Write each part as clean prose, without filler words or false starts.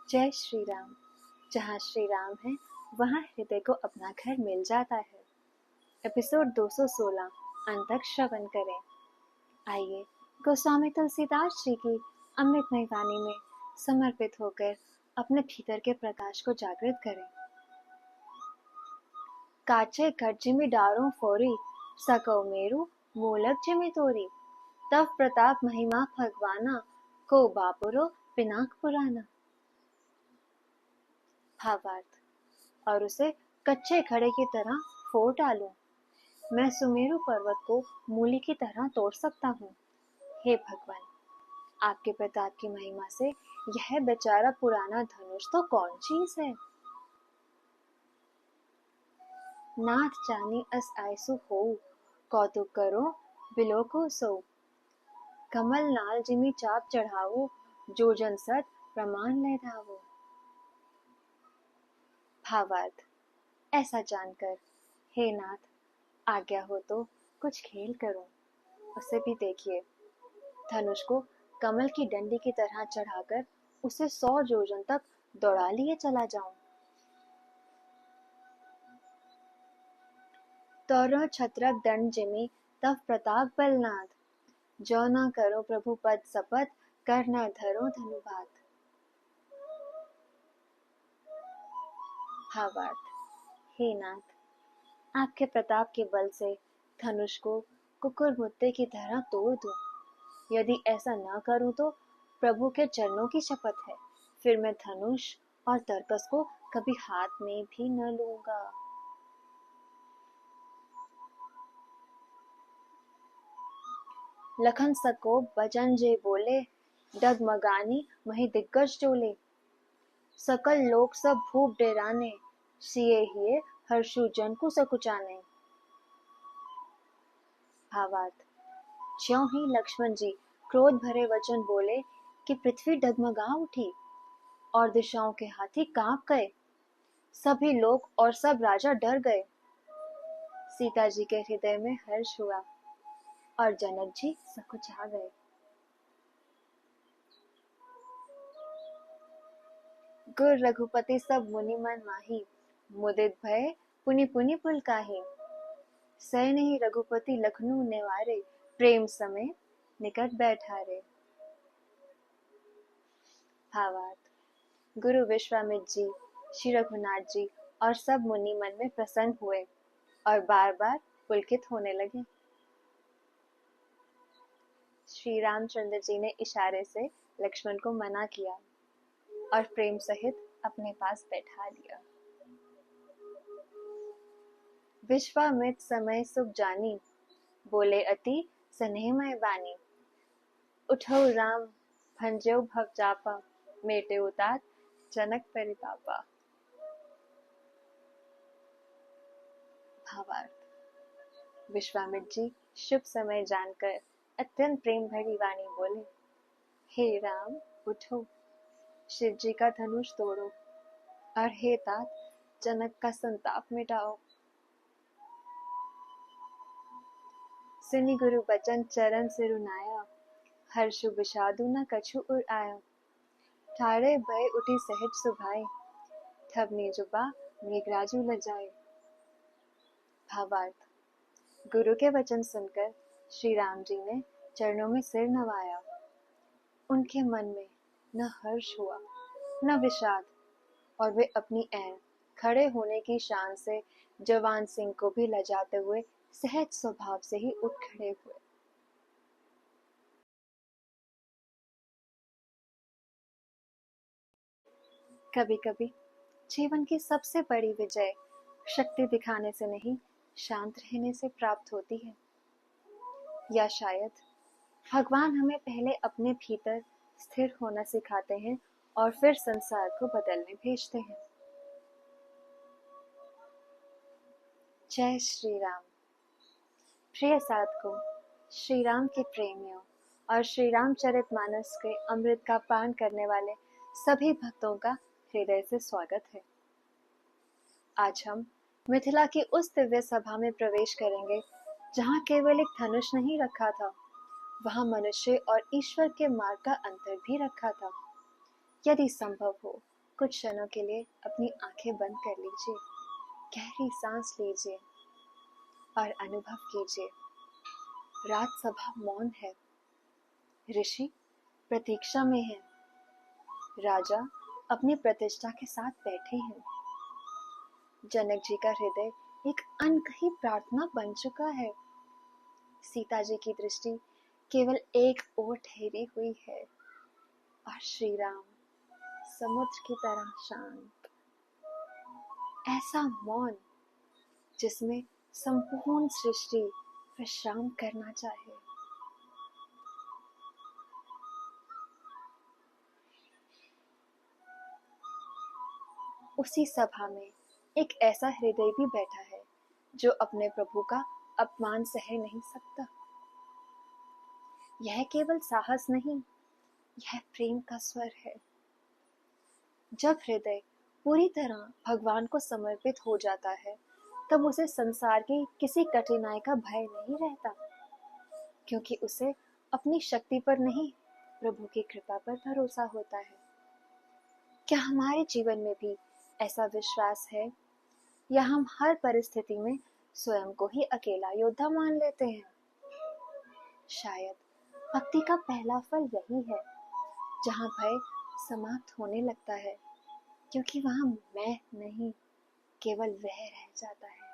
जय श्री राम। जहाँ श्री राम है वहाँ हृदय को अपना घर मिल जाता है। एपिसोड 216 अंत तक श्रवण करें। आइए गोस्वामी तुलसीदास जी की अमृतमय वाणी में समर्पित होकर अपने भीतर के प्रकाश को जागृत करें। काचे कट डारों फोरी, सको मेरु मूलक जिमि तोरी। तव प्रताप महिमा भगवाना, को बापुरो पिनाक पुराना। भावार्थ, और उसे कच्चे घड़े की तरह फोड़ डालूं। मैं सुमेरु पर्वत को मूली की तरह तोड़ सकता हूँ। हे भगवान, आपके प्रताप की महिमा से यह बेचारा पुराना धनुष तो कौन चीज है। नाथ जानी अस आयसु होऊ, कौतुक करो बिलो को सो। कमल नाल जिमी चाप चढ़ावो, जो जन सत प्रमाण ले धावो। भावार्थ, ऐसा जानकर हे नाथ, आज्ञा हो तो कुछ खेल करूं। उसे भी देखिए, धनुष को कमल की डंडी की तरह चढ़ाकर उसे 100 योजन तक दौड़ा लिए चला जाऊं। तौर छत्रक दंड जिमी तव प्रताप बलनाथ, जो न करो प्रभु पद सपत, कर न धरो धनुभात। भावार्थ, हे नाथ, आपके प्रताप के बल से धनुष को कुकुर मुत्ते की तरह तोड़ दूं। यदि ऐसा न करूं तो प्रभु के चरणों की शपथ है, फिर मैं धनुष और तरकस को कभी हाथ में भी न लूंगा। लखन सको बचन जे बोले, डगमगानी मही दिग्गज डोले। सकल लोक सब भूप डेराने, सिए हिए हर्षु जन को सकुचाने। भावार्थ, ज्यों ही लक्ष्मण जी क्रोध भरे वचन बोले कि पृथ्वी डगमगा उठी और दिशाओं के हाथी कांप गए। सभी लोग और सब राजा डर गए। सीता जी के हृदय में हर्ष हुआ और जनक जी सकुचा गए। गुर रघुपति सब मुनि मन माही, मुदित भय पुनि पुनि पुलकाही। सह नहीं रघुपति लखनऊ नेवारे, प्रेम समय निकट बैठारे। भावार्थ, गुरु विश्वामित्र जी, श्री रघुनाथ जी और सब मुनि मन में प्रसन्न हुए और बार बार पुलकित होने लगे। श्री रामचंद्र जी ने इशारे से लक्ष्मण को मना किया और प्रेम सहित अपने पास बैठा लिया। विश्वामित्र समय सुख जानी, बोले अति स्नेहमय बानी। उठो राम भंजो भव जापा, मेटे उतात जनक परितापा। भावार्थ, विश्वामित्र जी शुभ समय जानकर अत्यंत प्रेम भरी वाणी बोले, हे राम उठो, शिव जी का धनुष तोड़ो और हे तात जनक का संताप मिटाओ। सुनि गुरु बचन चरण सिरुनाया, हर्षु विषादु न कछु उर आया। ठाड़े भय उठी सहज सुभाए, ठबनी जुबा मृगराजु लजाए। भावार्थ, गुरु के वचन सुनकर श्री राम जी ने चरणों में सिर नवाया। उनके मन में न हर्ष हुआ न विषाद, और वे अपनी ऐन खड़े होने की शान से जवान सिंह को भी लजाते हुए सहज स्वभाव से ही उठ खड़े हुए। कभी कभी जीवन की सबसे बड़ी विजय शक्ति दिखाने से नहीं, शांत रहने से प्राप्त होती है। या शायद भगवान हमें पहले अपने भीतर स्थिर होना सिखाते हैं और फिर संसार को बदलने भेजते हैं। जय श्री राम। प्रिय साधकों, श्री राम के प्रेमियों और श्री रामचरितमानस के अमृत का पान करने वाले सभी भक्तों का हृदय से स्वागत है। आज हम मिथिला की उस दिव्य सभा में प्रवेश करेंगे जहाँ केवल एक धनुष नहीं रखा था, वहाँ मनुष्य और ईश्वर के मार्ग का अंतर भी रखा था। यदि संभव हो कुछ क्षणों के लिए अपनी आंखें बंद कर लीजिए, गहरी सांस लीजिए और अनुभव कीजिए। रात सभा मौन है, ऋषि प्रतीक्षा में है, राजा अपनी प्रतिष्ठा के साथ बैठे हैं। जनक जी का हृदय एक अनकही प्रार्थना बन चुका है। सीता जी की दृष्टि केवल एक ओर ठहरी हुई है और श्री राम समुद्र की तरह शांत। ऐसा मौन जिसमें संपूर्ण सृष्टि विश्राम करना चाहे। उसी सभा में एक ऐसा हृदय भी बैठा है जो अपने प्रभु का अपमान सह नहीं सकता। यह केवल साहस नहीं, यह प्रेम का स्वर है। जब हृदय पूरी तरह भगवान को समर्पित हो जाता है, तब उसे संसार की किसी कठिनाई का भय नहीं रहता, क्योंकि उसे अपनी शक्ति पर नहीं, प्रभु की कृपा पर भरोसा होता है। क्या हमारे जीवन में भी ऐसा विश्वास है, या हम हर परिस्थिति में स्वयं को ही अकेला योद्धा मान लेते हैं? शायद भक्ति का पहला फल यही है, जहाँ भय समाप्त होने लगता है, क्योंकि वहां मैं नहीं, केवल वह रह जाता है।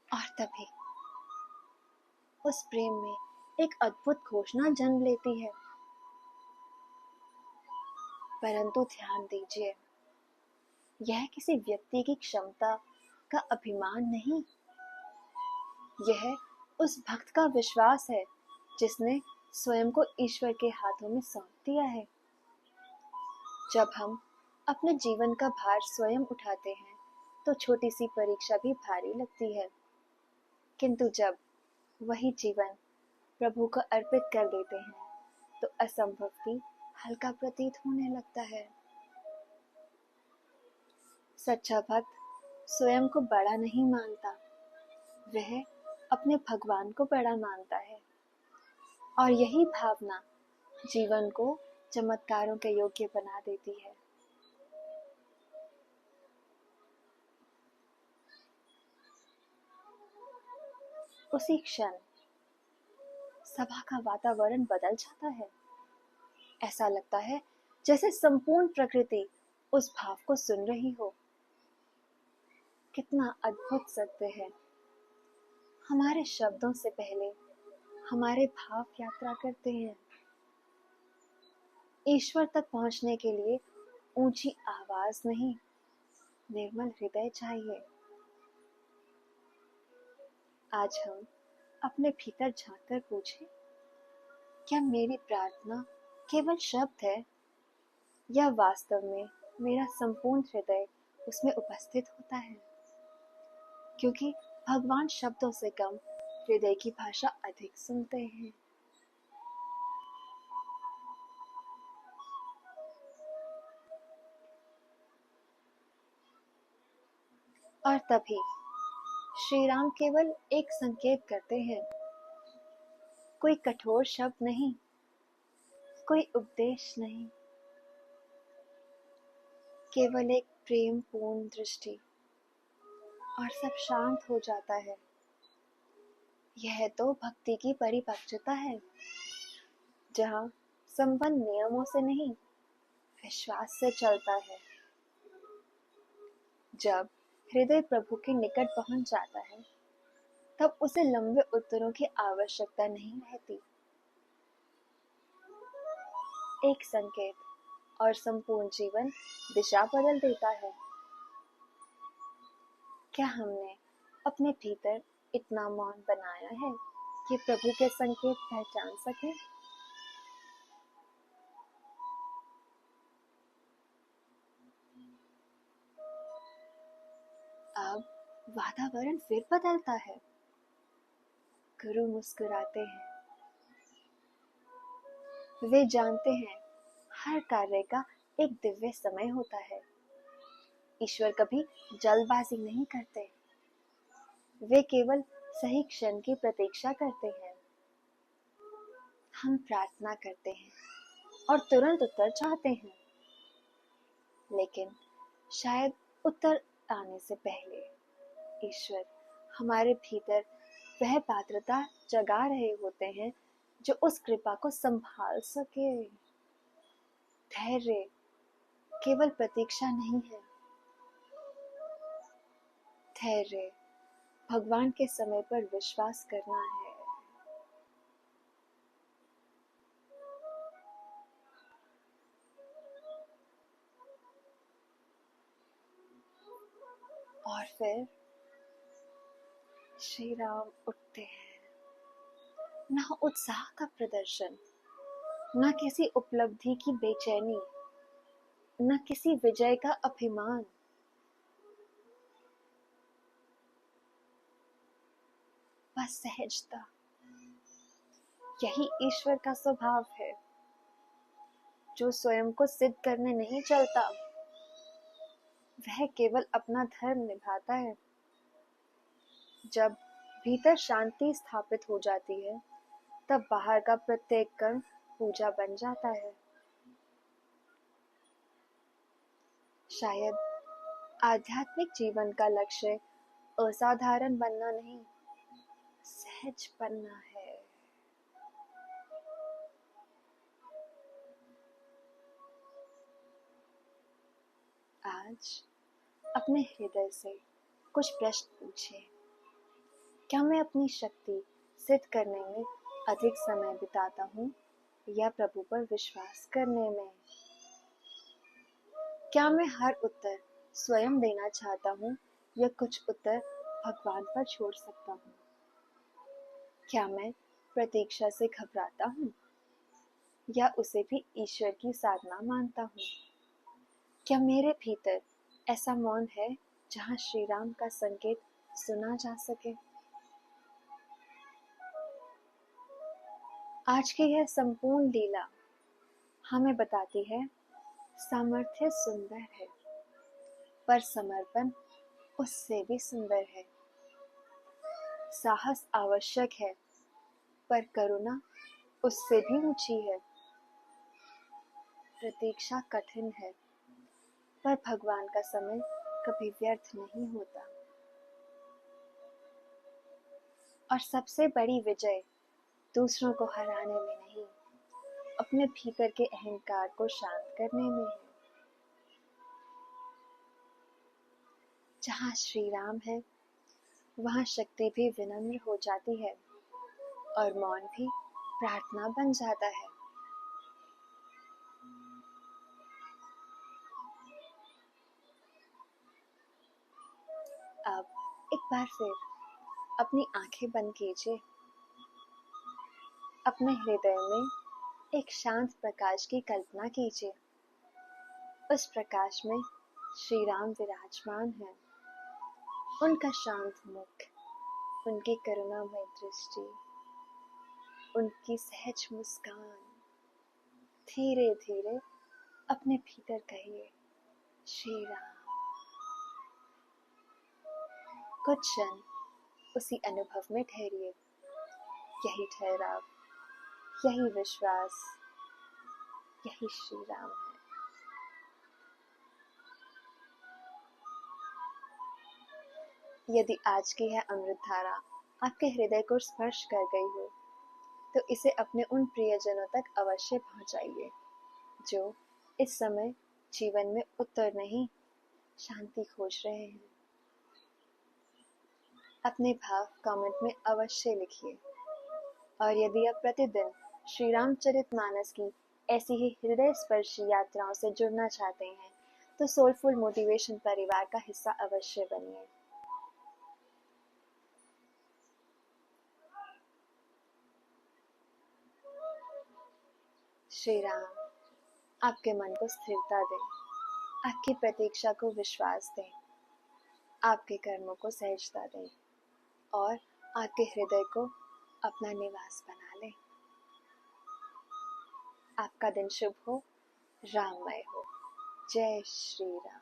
और तभी उस प्रेम में एक अद्भुत घोषणा जन्म लेती है। परंतु ध्यान दीजिए, यह किसी व्यक्ति की क्षमता का अभिमान नहीं, यह उस भक्त का विश्वास है जिसने स्वयं को ईश्वर के हाथों में सौंप दिया है। जब हम अपने जीवन का भार स्वयं उठाते हैं तो छोटी सी परीक्षा भी भारी लगती है, किंतु जब वही जीवन प्रभु को अर्पित कर देते हैं तो असंभव भी हल्का प्रतीत होने लगता है। सच्चा भक्त स्वयं को बड़ा नहीं मानता, वह अपने भगवान को बड़ा मानता है, और यही भावना जीवन को चमत्कारों के योग्य बना देती है। उसी क्षण सभा का वातावरण बदल जाता है। ऐसा लगता है जैसे संपूर्ण प्रकृति उस भाव को सुन रही हो। कितना अद्भुत सत्य है, हमारे शब्दों से पहले हमारे भाव यात्रा करते हैं। ईश्वर तक पहुंचने के लिए ऊंची आवाज नहीं, निर्मल हृदय चाहिए। आज हम अपने भीतर झांककर पूछें, क्या मेरी प्रार्थना केवल शब्द है, या वास्तव में मेरा संपूर्ण हृदय उसमें उपस्थित होता है? क्योंकि भगवान शब्दों से कम हृदय की भाषा अधिक सुनते हैं। और तभी श्री राम केवल एक संकेत करते हैं, कोई कठोर शब्द नहीं, कोई उपदेश नहीं, केवल एक प्रेम पूर्ण दृष्टि, और सब शांत हो जाता है। यह तो भक्ति की परिपक्वता है, जहाँ संबंध नियमों से नहीं, विश्वास से चलता है। जब हृदय प्रभु के निकट पहुंच जाता है, तब उसे लंबे उत्तरों की आवश्यकता नहीं रहती। एक संकेत और संपूर्ण जीवन दिशा बदल देता है। क्या हमने अपने भीतर इतना मौन बनाया है कि प्रभु के संकेत पहचान सकें? अब वातावरण फिर बदलता है। गुरु मुस्कुराते हैं, वे जानते हैं हर कार्य का एक दिव्य समय होता है। ईश्वर कभी जल्दबाजी नहीं करते, वे केवल सही क्षण की प्रतीक्षा करते हैं। हम प्रार्थना करते हैं और तुरंत उत्तर चाहते हैं, लेकिन शायद उत्तर आने से पहले ईश्वर हमारे भीतर वह पात्रता जगा रहे होते हैं जो उस कृपा को संभाल सके। धैर्य केवल प्रतीक्षा नहीं है, धैर्य भगवान के समय पर विश्वास करना है। और फिर श्री राम उठते हैं, ना उत्साह का प्रदर्शन, ना किसी उपलब्धि की बेचैनी, न किसी विजय का अभिमान, बस सहजता। यही ईश्वर का स्वभाव है, जो स्वयं को सिद्ध करने नहीं चलता, वह केवल अपना धर्म निभाता है। जब भीतर शांति स्थापित हो जाती है, तब बाहर का प्रत्येक कर्म पूजा बन जाता है। शायद आध्यात्मिक जीवन का लक्ष्य असाधारण बनना नहीं, सहज बनना है। आज अपने हृदय से कुछ प्रश्न पूछिए। क्या मैं अपनी शक्ति सिद्ध करने में अधिक समय बिताता हूँ या प्रभु पर विश्वास करने में? क्या मैं हर उत्तर स्वयं देना चाहता हूँ या कुछ उत्तर भगवान पर छोड़ सकता हूँ? क्या मैं प्रतीक्षा से घबराता हूँ या उसे भी ईश्वर की साधना मानता हूँ? क्या मेरे भीतर ऐसा मौन है जहाँ श्री राम का संकेत सुना जा सके? आज की यह संपूर्ण लीला हमें बताती है, सामर्थ्य सुंदर है, पर समर्पण उससे भी सुंदर है। साहस आवश्यक है, पर करुणा उससे भी ऊंची है। प्रतीक्षा कठिन है, पर भगवान का समय कभी व्यर्थ नहीं होता। और सबसे बड़ी विजय दूसरों को हराने में नहीं, अपने भीतर के अहंकार को शांत करने में है। जहाँ श्री राम है, वहाँ शक्ति भी विनम्र हो जाती है और मौन भी प्रार्थना बन जाता है। अब एक बार फिर अपनी आंखें बंद कीजिए। अपने हृदय में एक शांत प्रकाश की कल्पना कीजिए। उस प्रकाश में श्री राम विराजमान है। उनका शांत मुख, उनकी करुणामय दृष्टि, उनकी सहज मुस्कान। धीरे धीरे अपने भीतर कहिए, श्री राम। कुछ क्षण उसी अनुभव में ठहरिए। यही ठहराव, यही विश्वास, यही श्री राम है। यदि आज की यह अमृत धारा आपके हृदय को स्पर्श कर गई हो, तो इसे अपने उन प्रियजनों तक अवश्य पहुंचाइए, जो इस समय जीवन में उत्तर नहीं, शांति खोज रहे हैं। अपने भाव कमेंट में अवश्य लिखिए। और यदि आप प्रतिदिन श्री रामचरितमानस की ऐसी ही हृदय स्पर्शी यात्राओं से जुड़ना चाहते हैं, तो सोलफुल मोटिवेशन परिवार का हिस्सा अवश्य बनिए। श्री राम आपके मन को स्थिरता दें, आपकी प्रतीक्षा को विश्वास दें, आपके कर्मों को सहजता दें और आपके हृदय को अपना निवास बना लें। आपका दिन शुभ हो, राममय हो। जय श्री राम।